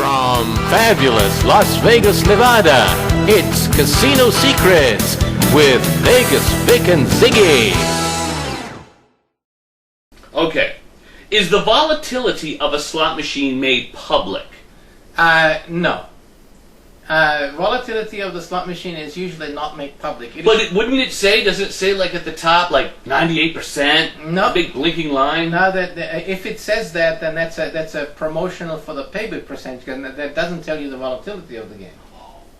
From fabulous Las Vegas, Nevada, it's Casino Secrets with Vegas Vic and Ziggy. Okay. Is the volatility of a slot machine made public? No. Volatility of the slot machine is usually not made public. Wouldn't it say, does it say like at the top, like 98%? No. Big blinking line? Now if it says that, then that's a promotional for the payback percentage, and that doesn't tell you the volatility of the game.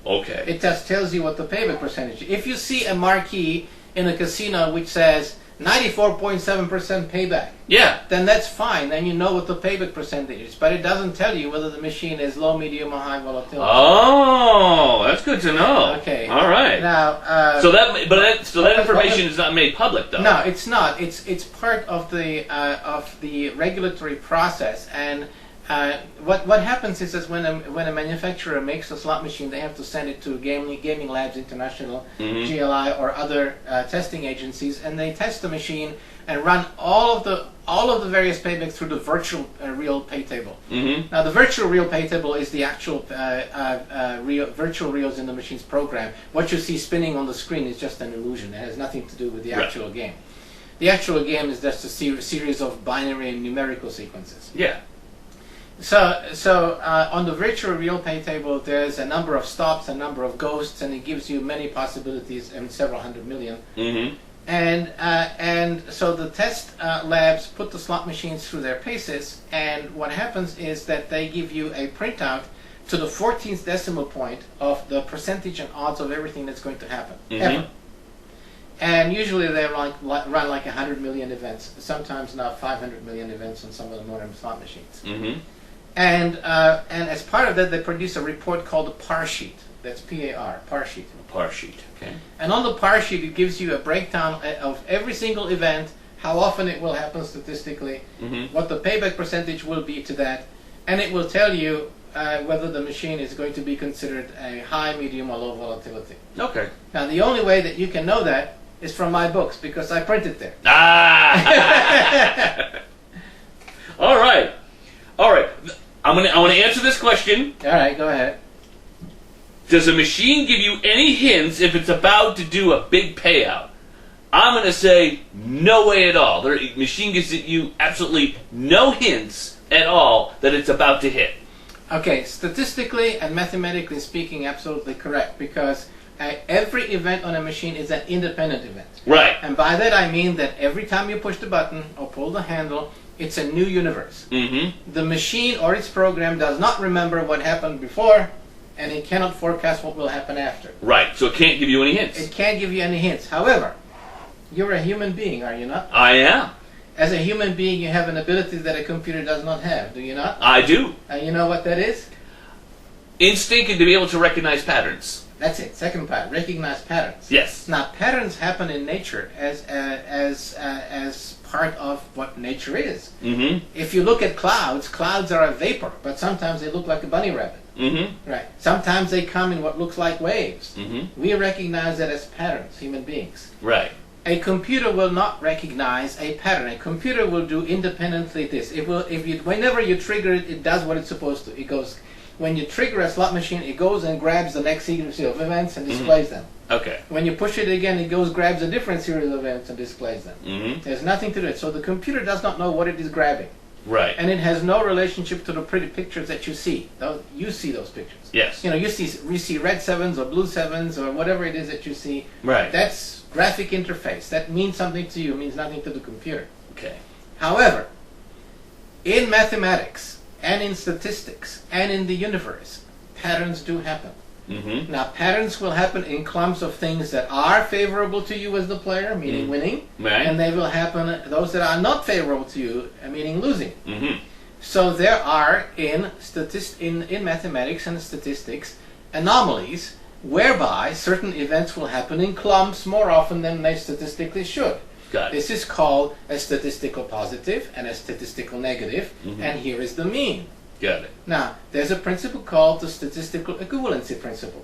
Okay. It just tells you what the payback percentage is. If you see a marquee in a casino which says 94.7% payback, yeah, then that's fine. Then you know what the payback percentage is. But it doesn't tell you whether the machine is low, medium, or high volatility. Oh, that's good to know. Okay. All right. Now, so that information is not made public, though. No, it's not. It's part of the regulatory process. And what happens is that when a manufacturer makes a slot machine, they have to send it to Gaming Labs International, GLI, or other testing agencies, and they test the machine and run all of the various paybacks through the virtual real pay table. Now, the virtual real pay table is the actual virtual reals in the machine's program. What you see spinning on the screen is just an illusion. It has nothing to do with the actual game. The actual game is just a series of binary and numerical sequences. Yeah. So on the virtual real pay table, there's a number of stops, a number of ghosts, and it gives you many possibilities, and several hundred million. And so the test labs put the slot machines through their paces, and what happens is that they give you a printout to the 14th decimal point of the percentage and odds of everything that's going to happen ever. And usually they run like 100 million events, sometimes now 500 million events on some of the modern slot machines. And as part of that, they produce a report called a par sheet. That's P-A-R, par sheet. A par sheet, okay. And on the par sheet, it gives you a breakdown of every single event, how often it will happen statistically, what the payback percentage will be to that, and it will tell you whether the machine is going to be considered a high, medium, or low volatility. Okay. Now, the only way that you can know that is from my books, because I print it there. Ah! All right. I want to answer this question. All right, go ahead. Does a machine give you any hints if it's about to do a big payout? I'm going to say no way at all. The machine gives you absolutely no hints at all that it's about to hit. Okay, statistically and mathematically speaking, absolutely correct, because every event on a machine is an independent event. Right. And by that I mean that every time you push the button or pull the handle, it's a new universe. The machine or its program does not remember what happened before, and it cannot forecast what will happen after. Right, so it can't give you any hints. It can't give you any hints. However, you're a human being, are you not? I am. As a human being, you have an ability that a computer does not have, do you not? I do. And you know what that is? Instinct and to be able to recognize patterns. That's it. Second part, recognize patterns. Yes. Now, patterns happen in nature as part of what nature is. If you look at clouds, clouds are a vapor, but sometimes they look like a bunny rabbit. Right. Sometimes they come in what looks like waves. We recognize that as patterns, human beings. Right. A computer will not recognize a pattern. A computer will do independently this. Whenever you trigger it, it does what it's supposed to. It goes. When you trigger a slot machine, it goes and grabs the next series of events and displays them. Okay. When you push it again, it goes, grabs a different series of events and displays them. There's nothing to it. So the computer does not know what it is grabbing. Right. And it has no relationship to the pretty pictures that you see. You see those pictures. Yes. You see red sevens or blue sevens or whatever it is that you see. Right. That's graphic interface. That means something to you, means nothing to the computer. Okay. However, in mathematics and in statistics and in the universe, patterns do happen. Now, patterns will happen in clumps of things that are favorable to you as the player, meaning winning, and they will happen those that are not favorable to you, meaning losing. So there are in mathematics and statistics anomalies whereby certain events will happen in clumps more often than they statistically should. Got it. This is called a statistical positive and a statistical negative, and here is the mean. Got it. Now, there's a principle called the statistical equivalency principle.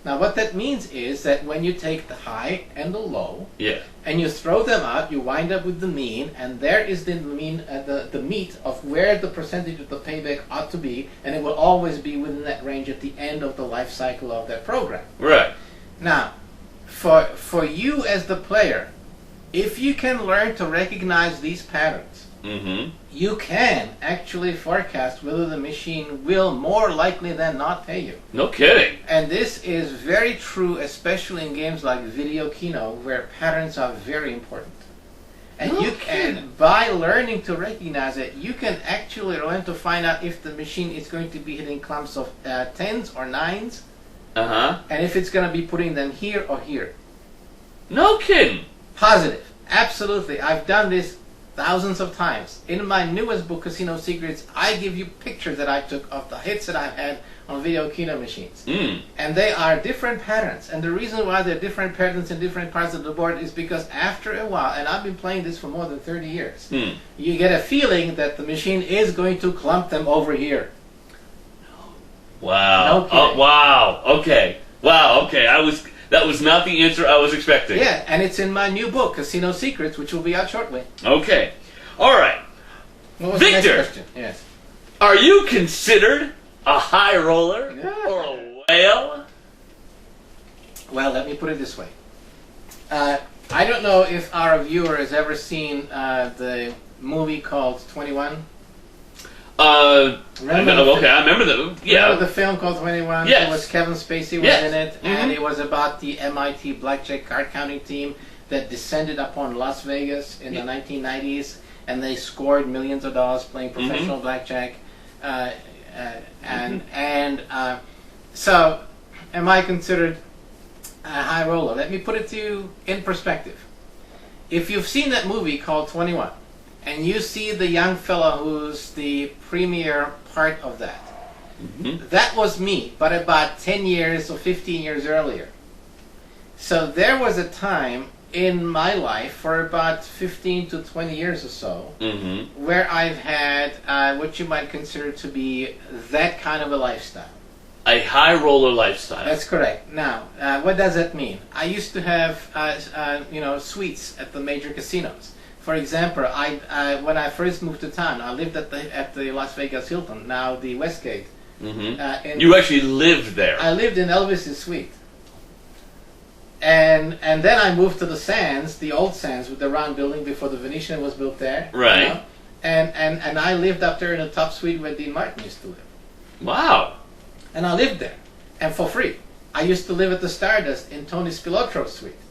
Now what that means is that when you take the high and the low, Yeah. and you throw them out, you wind up with the mean, and there is the mean, the meat of where the percentage of the payback ought to be, and it will always be within that range at the end of the life cycle of that program. Right. Now, for you as the player, if you can learn to recognize these patterns, Mm-hmm. you can actually forecast whether the machine will more likely than not pay you. No kidding. And this is very true, especially in games like Video Kino, where patterns are very important. And No you kidding. can, by learning to recognize it, you can actually learn to find out if the machine is going to be hitting clumps of tens or nines, Uh-huh. and if it's going to be putting them here or here. No kidding. Positive. Absolutely. I've done this thousands of times. In my newest book, Casino Secrets, I give you pictures that I took of the hits that I've had on Video Kino machines. Mm. And they are different patterns. And the reason why they're different patterns in different parts of the board is because after a while, and I've been playing this for more than 30 years, you get a feeling that the machine is going to clump them over here. Wow. No kidding. Oh, wow. Okay. Wow. Okay. That was not the answer I was expecting. Yeah, and it's in my new book, Casino Secrets, which will be out shortly. Okay. All right. What was Victor! the next question? Yes. Are you considered a high roller Yeah. or a whale? Well, let me put it this way. I don't know if our viewer has ever seen the movie called 21. Remember I remember the Remember the film called 21? Yes. It was Kevin Spacey was Yes. in it, Mhm. and it was about the MIT blackjack card counting team that descended upon Las Vegas in the 1990s, and they scored millions of dollars playing professional blackjack. So, am I considered a high roller? Let me put it to you in perspective. If you've seen that movie called 21, and you see the young fella who's the premier part of that, that was me, but about 10 years or 15 years earlier. So there was a time in my life for about 15 to 20 years or so where I've had what you might consider to be that kind of a lifestyle. A high roller lifestyle. That's correct. Now, what does that mean? I used to have suites at the major casinos. For example, when I first moved to town, I lived at the Las Vegas Hilton, now the Westgate. You actually lived there. I lived in Elvis's suite. And then I moved to the Sands, the old Sands with the round building before the Venetian was built there. Right. You know? And I lived up there in the top suite where Dean Martin used to live. Wow. And I lived there, and for free. I used to live at the Stardust in Tony Spilotro's suite.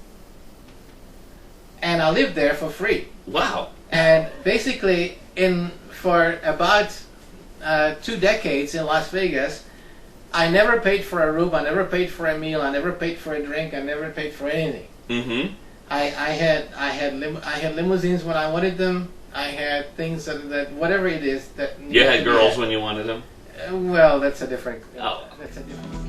And I lived there for free. Wow. And basically, for about 2 decades in Las Vegas, I never paid for a room, I never paid for a meal, I never paid for a drink, I never paid for anything. I had limousines when I wanted them. I had things that whatever it is that. You had girls when you wanted them? Well, that's a different. Oh. That's a different.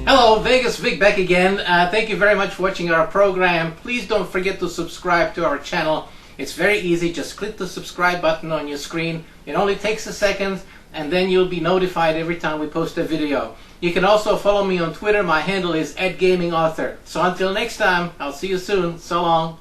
Hello, Vegas Vic back again. Thank you very much for watching our program. Please don't forget to subscribe to our channel. It's very easy. Just click the subscribe button on your screen. It only takes a second, and then you'll be notified every time we post a video. You can also follow me on Twitter. My handle is @GamingAuthor. So until next time, I'll see you soon. So long.